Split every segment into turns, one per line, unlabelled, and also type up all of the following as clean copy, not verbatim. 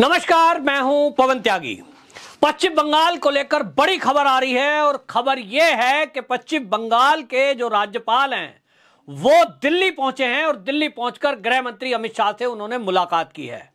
नमस्कार, मैं हूं पवन त्यागी। पश्चिम बंगाल को लेकर बड़ी खबर आ रही है और खबर यह है कि पश्चिम बंगाल के जो राज्यपाल हैं वो दिल्ली पहुंचे हैं और दिल्ली पहुंचकर गृह मंत्री अमित शाह से उन्होंने मुलाकात की है।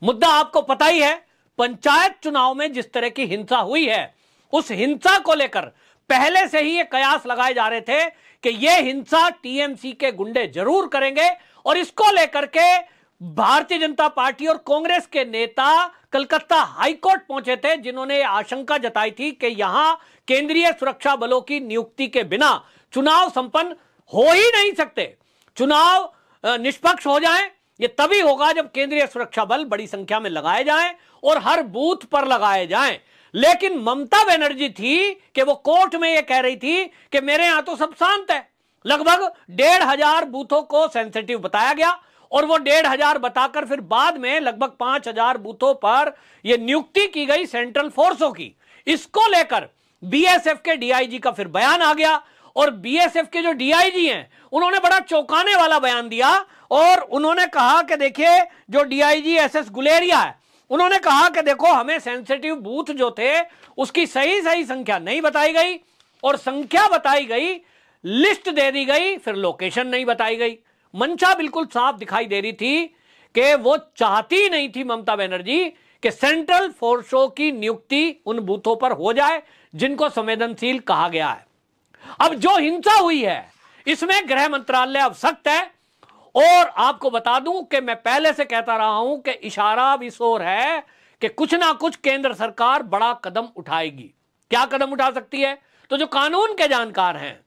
मुद्दा आपको पता ही है, पंचायत चुनाव में जिस तरह की हिंसा हुई है उस हिंसा को लेकर पहले से ही ये कयास लगाए जा रहे थे कि यह हिंसा टीएमसी के गुंडे जरूर करेंगे और इसको लेकर के भारतीय जनता पार्टी और कांग्रेस के नेता कलकत्ता हाईकोर्ट पहुंचे थे, जिन्होंने आशंका जताई थी कि यहां केंद्रीय सुरक्षा बलों की नियुक्ति के बिना चुनाव संपन्न हो ही नहीं सकते। चुनाव निष्पक्ष हो जाएं ये तभी होगा जब केंद्रीय सुरक्षा बल बड़ी संख्या में लगाए जाएं और हर बूथ पर लगाए जाएं। लेकिन ममता बनर्जी थी कि वो कोर्ट में ये कह रही थी कि मेरे यहां तो सब शांत है। लगभग 1,500 बूथों को सेंसिटिव बताया गया और वो 1,500 बताकर फिर बाद में लगभग 5,000 बूथों पर यह नियुक्ति की गई सेंट्रल फोर्सों की। इसको लेकर बीएसएफ के डीआईजी का फिर बयान आ गया और बीएसएफ के जो डीआईजी हैं उन्होंने बड़ा चौंकाने वाला बयान दिया और उन्होंने कहा कि देखिए, जो डीआईजी एसएस गुलेरिया है उन्होंने कहा कि देखो, हमें सेंसिटिव बूथ जो थे उसकी सही संख्या नहीं बताई गई और संख्या बताई गई, लिस्ट दे दी गई, फिर लोकेशन नहीं बताई गई। मंशा बिल्कुल साफ दिखाई दे रही थी कि वो चाहती नहीं थी ममता बनर्जी कि सेंट्रल फोर्सों की नियुक्ति उन बूथों पर हो जाए जिनको संवेदनशील कहा गया है। अब जो हिंसा हुई है इसमें गृह मंत्रालय अब सख्त है और आपको बता दूं कि मैं पहले से कहता रहा हूं कि इशारा भी शोर है कि कुछ ना कुछ केंद्र सरकार बड़ा कदम उठाएगी। क्या कदम उठा सकती है? तो जो कानून के जानकार हैं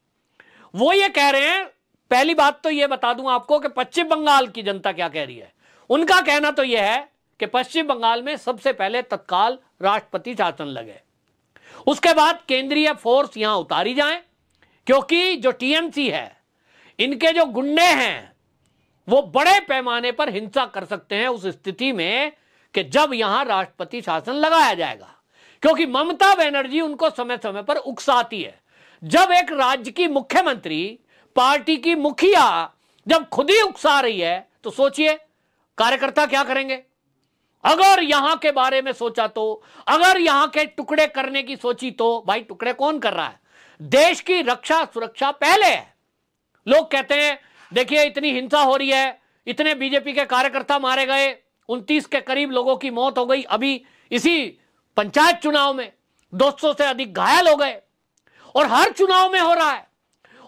वो ये कह रहे हैं, पहली बात तो यह बता दूं आपको कि पश्चिम बंगाल की जनता क्या कह रही है। उनका कहना तो यह है कि पश्चिम बंगाल में सबसे पहले तत्काल राष्ट्रपति शासन लगे, उसके बाद केंद्रीय फोर्स यहां उतारी जाए, क्योंकि जो टीएमसी है इनके जो गुंडे हैं वो बड़े पैमाने पर हिंसा कर सकते हैं उस स्थिति में कि जब यहां राष्ट्रपति शासन लगाया जाएगा। क्योंकि ममता बनर्जी उनको समय समय पर उकसाती है। जब एक राज्य की मुख्यमंत्री, पार्टी की मुखिया जब खुद ही उकसा रही है तो सोचिए कार्यकर्ता क्या करेंगे। अगर यहां के बारे में सोचा तो, अगर यहां के टुकड़े करने की सोची तो भाई टुकड़े कौन कर रहा है? देश की रक्षा सुरक्षा पहले है। लोग कहते हैं देखिए इतनी हिंसा हो रही है, इतने बीजेपी के कार्यकर्ता मारे गए, 29 के करीब लोगों की मौत हो गई, अभी इसी पंचायत चुनाव में 200 से अधिक घायल हो गए और हर चुनाव में हो रहा है।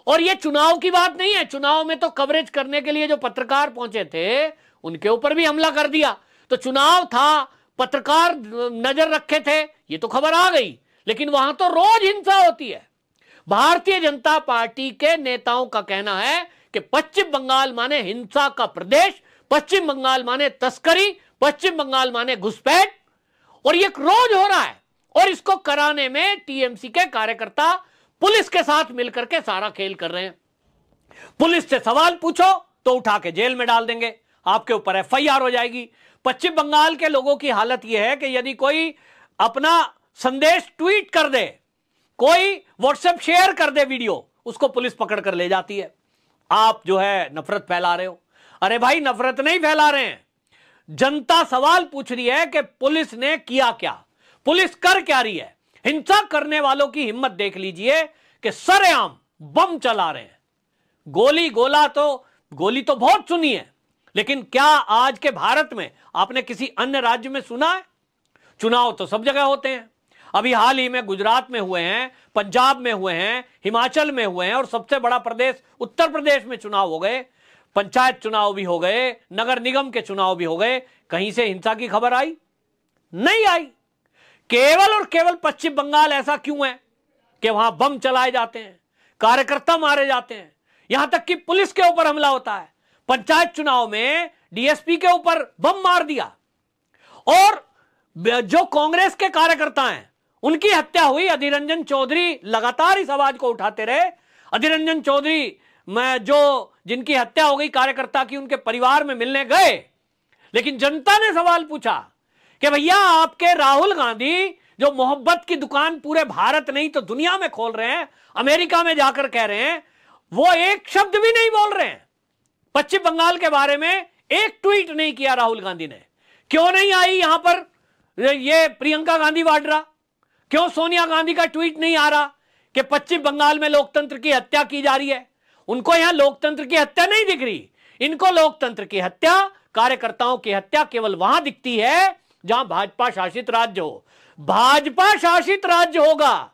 और ये चुनाव की बात नहीं है, चुनाव में तो कवरेज करने के लिए जो पत्रकार पहुंचे थे उनके ऊपर भी हमला कर दिया। तो चुनाव था, पत्रकार नजर रखे थे, ये तो खबर आ गई, लेकिन वहां तो रोज हिंसा होती है। भारतीय जनता पार्टी के नेताओं का कहना है कि पश्चिम बंगाल माने हिंसा का प्रदेश, पश्चिम बंगाल माने तस्करी, पश्चिम बंगाल माने घुसपैठ, और ये रोज हो रहा है। और इसको कराने में टीएमसी के कार्यकर्ता पुलिस के साथ मिलकर के सारा खेल कर रहे हैं। पुलिस से सवाल पूछो तो उठा के जेल में डाल देंगे, आपके ऊपर एफआईआर हो जाएगी। पश्चिम बंगाल के लोगों की हालत यह है कि यदि कोई अपना संदेश ट्वीट कर दे, कोई व्हाट्सएप शेयर कर दे वीडियो, उसको पुलिस पकड़ कर ले जाती है। आप जो है नफरत फैला रहे हो। अरे भाई, नफरत नहीं फैला रहे हैं, जनता सवाल पूछ रही है कि पुलिस ने किया क्या, पुलिस कर क्या रही है। हिंसा करने वालों की हिम्मत देख लीजिए कि सरेआम बम चला रहे हैं। गोली तो बहुत सुनी है, लेकिन क्या आज के भारत में आपने किसी अन्य राज्य में सुना है? चुनाव तो सब जगह होते हैं। अभी हाल ही में गुजरात में हुए हैं, पंजाब में हुए हैं, हिमाचल में हुए हैं और सबसे बड़ा प्रदेश उत्तर प्रदेश में चुनाव हो गए, पंचायत चुनाव भी हो गए, नगर निगम के चुनाव भी हो गए। कहीं से हिंसा की खबर आई? नहीं आई। केवल और केवल पश्चिम बंगाल ऐसा क्यों है कि वहां बम चलाए जाते हैं, कार्यकर्ता मारे जाते हैं, यहां तक कि पुलिस के ऊपर हमला होता है। पंचायत चुनाव में डीएसपी के ऊपर बम मार दिया और जो कांग्रेस के कार्यकर्ता हैं उनकी हत्या हुई। अधीर रंजन चौधरी लगातार इस आवाज को उठाते रहे। अधीर रंजन चौधरी जिनकी हत्या हो गई कार्यकर्ता की, उनके परिवार में मिलने गए, लेकिन जनता ने सवाल पूछा कि भैया आपके राहुल गांधी जो मोहब्बत की दुकान पूरे भारत नहीं तो दुनिया में खोल रहे हैं, अमेरिका में जाकर कह रहे हैं, वो एक शब्द भी नहीं बोल रहे हैं। पश्चिम बंगाल के बारे में एक ट्वीट नहीं किया राहुल गांधी ने। क्यों नहीं आई यहां पर ये प्रियंका गांधी वाड्रा? क्यों सोनिया गांधी का ट्वीट नहीं आ रहा कि पश्चिम बंगाल में लोकतंत्र की हत्या की जा रही है? उनको यहां लोकतंत्र की हत्या नहीं दिख रही, इनको लोकतंत्र की हत्या, कार्यकर्ताओं की हत्या केवल वहां दिखती है जहां भाजपा शासित राज्य हो। भाजपा शासित राज्य होगा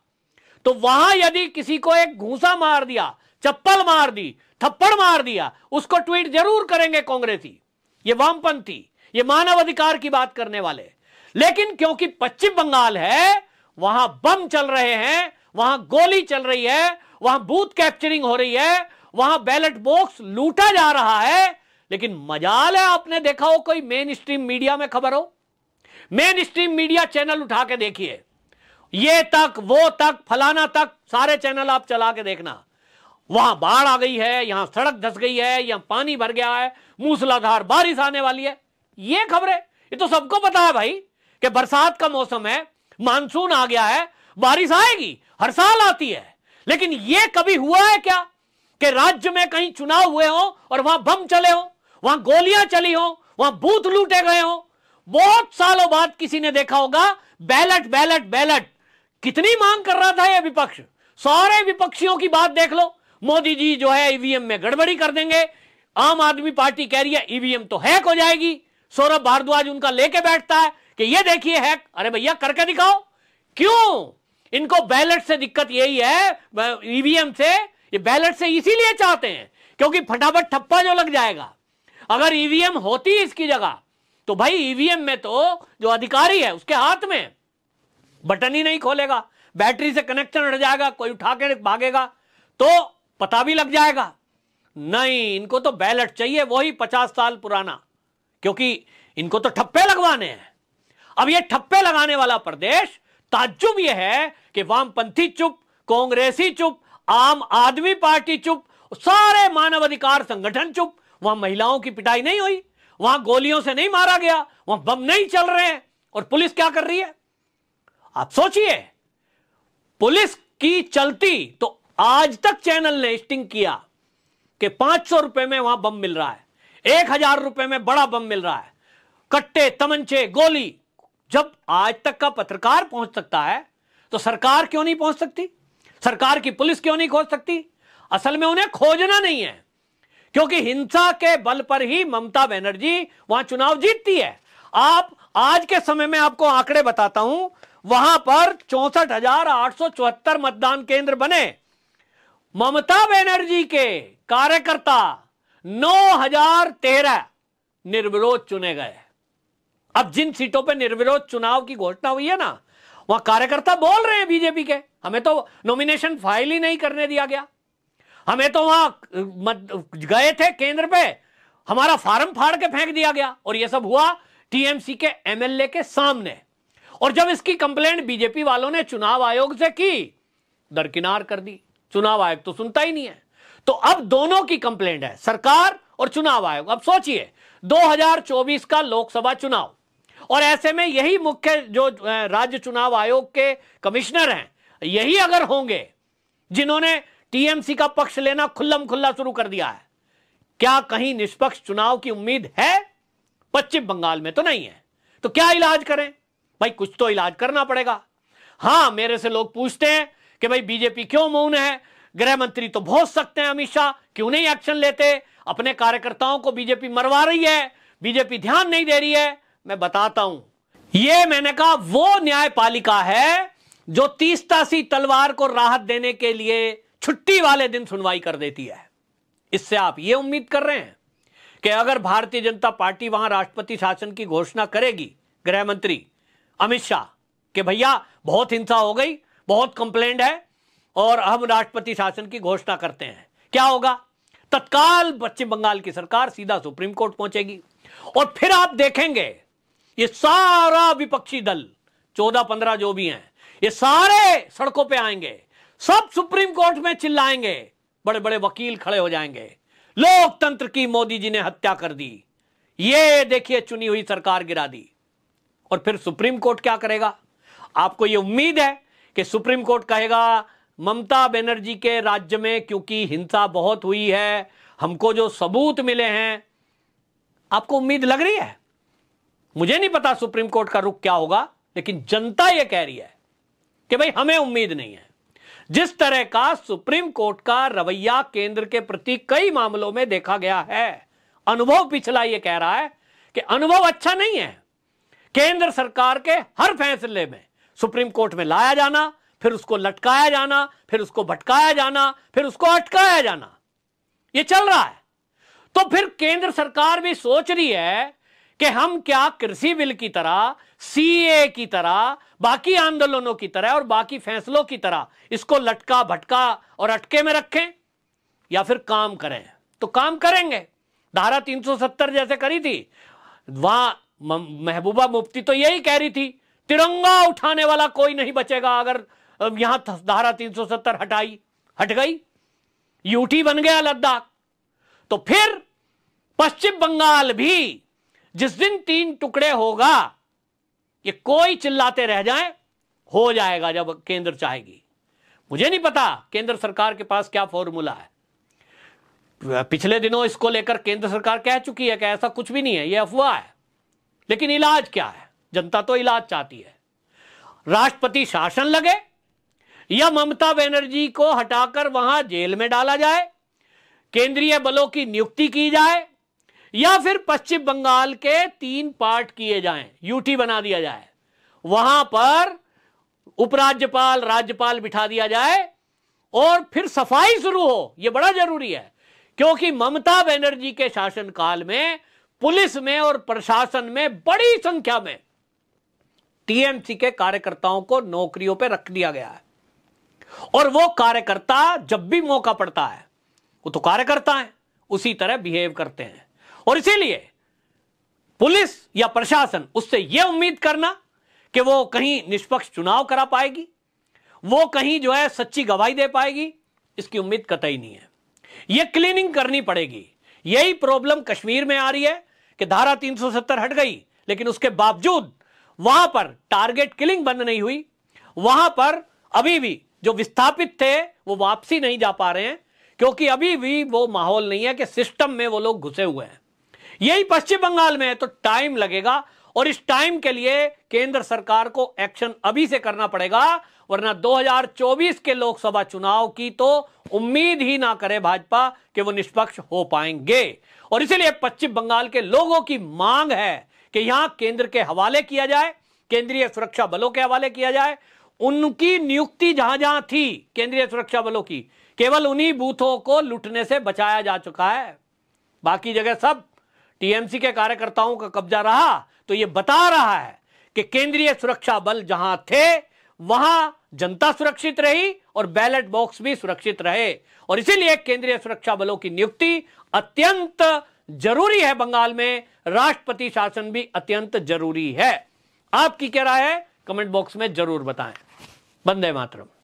तो वहां यदि किसी को एक घूंसा मार दिया, चप्पल मार दी, थप्पड़ मार दिया, उसको ट्वीट जरूर करेंगे कांग्रेसी, ये वामपंथी, ये मानव अधिकार की बात करने वाले। लेकिन क्योंकि पश्चिम बंगाल है, वहां बम चल रहे हैं, वहां गोली चल रही है, वहां बूथ कैप्चरिंग हो रही है, वहां बैलेट बॉक्स लूटा जा रहा है। लेकिन मजाल है, आपने देखा हो कोई मेन स्ट्रीम मीडिया में खबर हो? मेन स्ट्रीम मीडिया चैनल उठा के देखिए, ये तक, वो तक, फलाना तक, सारे चैनल आप चला के देखना, वहां बाढ़ आ गई है, यहां सड़क धंस गई है, यहां पानी भर गया है, मूसलाधार बारिश आने वाली है, ये खबरें। ये तो सबको पता है भाई कि बरसात का मौसम है, मानसून आ गया है, बारिश आएगी, हर साल आती है। लेकिन यह कभी हुआ है क्या कि राज्य में कहीं चुनाव हुए हो और वहां बम चले हो, वहां गोलियां चली हो, वहां बूथ लूटे गए हो? बहुत सालों बाद किसी ने देखा होगा बैलेट बैलेट बैलेट। कितनी मांग कर रहा था यह विपक्ष, सारे विपक्षियों की बात देख लो। मोदी जी जो है ईवीएम में गड़बड़ी कर देंगे, आम आदमी पार्टी कह रही है ईवीएम तो हैक हो जाएगी, सौरभ भारद्वाज उनका लेके बैठता है कि ये देखिए हैक। अरे भैया करके दिखाओ। क्यों? इनको बैलेट से दिक्कत यही है, ईवीएम से, ये बैलेट से इसीलिए चाहते हैं क्योंकि फटाफट ठप्पा जो लग जाएगा। अगर ईवीएम होती इसकी जगह तो भाई ईवीएम में तो जो अधिकारी है उसके हाथ में बटन ही नहीं खोलेगा, बैटरी से कनेक्शन हट जाएगा, कोई उठा के भागेगा तो पता भी लग जाएगा। नहीं, इनको तो बैलेट चाहिए, वही 50 साल पुराना, क्योंकि इनको तो ठप्पे लगवाने हैं। अब ये ठप्पे लगाने वाला प्रदेश, ताज्जुब यह है कि वामपंथी चुप, कांग्रेसी चुप, आम आदमी पार्टी चुप, सारे मानवाधिकार संगठन चुप। वहां महिलाओं की पिटाई नहीं हुई, वहां गोलियों से नहीं मारा गया, वहां बम नहीं चल रहे हैं, और पुलिस क्या कर रही है? आप सोचिए, पुलिस की चलती तो आज तक चैनल ने स्टिंग किया कि 500 रुपए में वहां बम मिल रहा है, 1000 रुपए में बड़ा बम मिल रहा है, कट्टे, तमंचे, गोली। जब आज तक का पत्रकार पहुंच सकता है तो सरकार क्यों नहीं पहुंच सकती? सरकार की पुलिस क्यों नहीं खोज सकती? असल में उन्हें खोजना नहीं है, क्योंकि हिंसा के बल पर ही ममता बनर्जी वहां चुनाव जीतती है। आप आज के समय में आपको आंकड़े बताता हूं, वहां पर 64,874 मतदान केंद्र बने। ममता बनर्जी के कार्यकर्ता 9,013 निर्विरोध चुने गए। अब जिन सीटों पर निर्विरोध चुनाव की घोषणा हुई है ना, वहां कार्यकर्ता बोल रहे हैं बीजेपी के, हमें तो नॉमिनेशन फाइल ही नहीं करने दिया गया, हमें तो वहां गए थे केंद्र पे, हमारा फार्म फाड़ के फेंक दिया गया। और यह सब हुआ टीएमसी के एमएलए के सामने। और जब इसकी कंप्लेंट बीजेपी वालों ने चुनाव आयोग से की, दरकिनार कर दी, चुनाव आयोग तो सुनता ही नहीं है। तो अब दोनों की कंप्लेंट है, सरकार और चुनाव आयोग। अब सोचिए 2024 का लोकसभा चुनाव, और ऐसे में यही मुख्य जो राज्य चुनाव आयोग के कमिश्नर हैं, यही अगर होंगे जिन्होंने टीएमसी का पक्ष लेना खुल्लम खुल्ला शुरू कर दिया है, क्या कहीं निष्पक्ष चुनाव की उम्मीद है? पश्चिम बंगाल में तो नहीं है। तो क्या इलाज करें भाई? कुछ तो इलाज करना पड़ेगा। हां, मेरे से लोग पूछते हैं कि भाई बीजेपी क्यों मौन है, गृह मंत्री तो बहुत सकते हैं अमित शाह, क्यों नहीं एक्शन लेते? अपने कार्यकर्ताओं को बीजेपी मरवा रही है, बीजेपी ध्यान नहीं दे रही है। मैं बताता हूं, यह मैंने कहा वो न्यायपालिका है जो तीस-तासी तलवार को राहत देने के लिए छुट्टी वाले दिन सुनवाई कर देती है। इससे आप यह उम्मीद कर रहे हैं कि अगर भारतीय जनता पार्टी वहां राष्ट्रपति शासन की घोषणा करेगी, गृह मंत्री अमित शाह, कि भैया बहुत हिंसा हो गई, बहुत कंप्लेंट है और हम राष्ट्रपति शासन की घोषणा करते हैं, क्या होगा? तत्काल पश्चिम बंगाल की सरकार सीधा सुप्रीम कोर्ट पहुंचेगी। और फिर आप देखेंगे ये सारा विपक्षी दल 14-15 जो भी हैं, ये सारे सड़कों पे आएंगे, सब सुप्रीम कोर्ट में चिल्लाएंगे, बड़े बड़े वकील खड़े हो जाएंगे, लोकतंत्र की मोदी जी ने हत्या कर दी, ये देखिए चुनी हुई सरकार गिरा दी। और फिर सुप्रीम कोर्ट क्या करेगा? आपको ये उम्मीद है कि सुप्रीम कोर्ट कहेगा ममता बनर्जी के राज्य में क्योंकि हिंसा बहुत हुई है, हमको जो सबूत मिले हैं, आपको उम्मीद लग रही है? मुझे नहीं पता सुप्रीम कोर्ट का रुख क्या होगा, लेकिन जनता यह कह रही है कि भाई हमें उम्मीद नहीं है। जिस तरह का सुप्रीम कोर्ट का रवैया केंद्र के प्रति कई मामलों में देखा गया है, अनुभव पिछला यह कह रहा है कि अनुभव अच्छा नहीं है। केंद्र सरकार के हर फैसले में सुप्रीम कोर्ट में लाया जाना, फिर उसको लटकाया जाना, फिर उसको भटकाया जाना, फिर उसको अटकाया जाना, यह चल रहा है। तो फिर केंद्र सरकार भी सोच रही है कि हम क्या कृषि बिल की तरह, सीए की तरह, बाकी आंदोलनों की तरह और बाकी फैसलों की तरह इसको लटका भटका और अटके में रखें, या फिर काम करें? तो काम करेंगे। धारा 370 जैसे करी थी, वहां महबूबा मुफ्ती तो यही कह रही थी, तिरंगा उठाने वाला कोई नहीं बचेगा अगर यहां धारा 370 हट गई, यूटी बन गया लद्दाख। तो फिर पश्चिम बंगाल भी जिस दिन 3 टुकड़े होगा, ये कोई चिल्लाते रह जाए, हो जाएगा जब केंद्र चाहेगी। मुझे नहीं पता केंद्र सरकार के पास क्या फॉर्मूला है। पिछले दिनों इसको लेकर केंद्र सरकार कह चुकी है कि ऐसा कुछ भी नहीं है, यह अफवाह है। लेकिन इलाज क्या है? जनता तो इलाज चाहती है। राष्ट्रपति शासन लगे, या ममता बनर्जी को हटाकर वहां जेल में डाला जाए, केंद्रीय बलों की नियुक्ति की जाए, या फिर पश्चिम बंगाल के 3 पार्ट किए जाएं, यूटी बना दिया जाए, वहां पर उपराज्यपाल राज्यपाल बिठा दिया जाए और फिर सफाई शुरू हो। यह बड़ा जरूरी है, क्योंकि ममता बनर्जी के शासनकाल में पुलिस में और प्रशासन में बड़ी संख्या में टीएमसी के कार्यकर्ताओं को नौकरियों पर रख दिया गया है। और वो कार्यकर्ता जब भी मौका पड़ता है, वो तो कार्यकर्ता हैं, उसी तरह बिहेव करते हैं। और इसीलिए पुलिस या प्रशासन उससे यह उम्मीद करना कि वो कहीं निष्पक्ष चुनाव करा पाएगी, वो कहीं जो है सच्ची गवाही दे पाएगी, इसकी उम्मीद कतई नहीं है। यह क्लीनिंग करनी पड़ेगी। यही प्रॉब्लम कश्मीर में आ रही है कि धारा 370 हट गई, लेकिन उसके बावजूद वहां पर टारगेट किलिंग बंद नहीं हुई। वहां पर अभी भी जो विस्थापित थे वो वापसी नहीं जा पा रहे हैं, क्योंकि अभी भी वो माहौल नहीं है कि सिस्टम में वो लोग घुसे हुए हैं। यही पश्चिम बंगाल में है, तो टाइम लगेगा। और इस टाइम के लिए केंद्र सरकार को एक्शन अभी से करना पड़ेगा, वरना 2024 के लोकसभा चुनाव की तो उम्मीद ही ना करे भाजपा कि वो निष्पक्ष हो पाएंगे। और इसीलिए पश्चिम बंगाल के लोगों की मांग है कि यहां केंद्र के हवाले किया जाए, केंद्रीय सुरक्षा बलों के हवाले किया जाए। उनकी नियुक्ति जहां जहां थी केंद्रीय सुरक्षा बलों की, केवल उन्हीं बूथों को लूटने से बचाया जा चुका है। बाकी जगह सब टीएमसी के कार्यकर्ताओं का कब्जा रहा। तो यह बता रहा है कि केंद्रीय सुरक्षा बल जहां थे वहां जनता सुरक्षित रही और बैलेट बॉक्स भी सुरक्षित रहे। और इसीलिए केंद्रीय सुरक्षा बलों की नियुक्ति अत्यंत जरूरी है बंगाल में। राष्ट्रपति शासन भी अत्यंत जरूरी है। आपकी क्या राय है? कमेंट बॉक्स में जरूर बताएं। वंदे मातरम।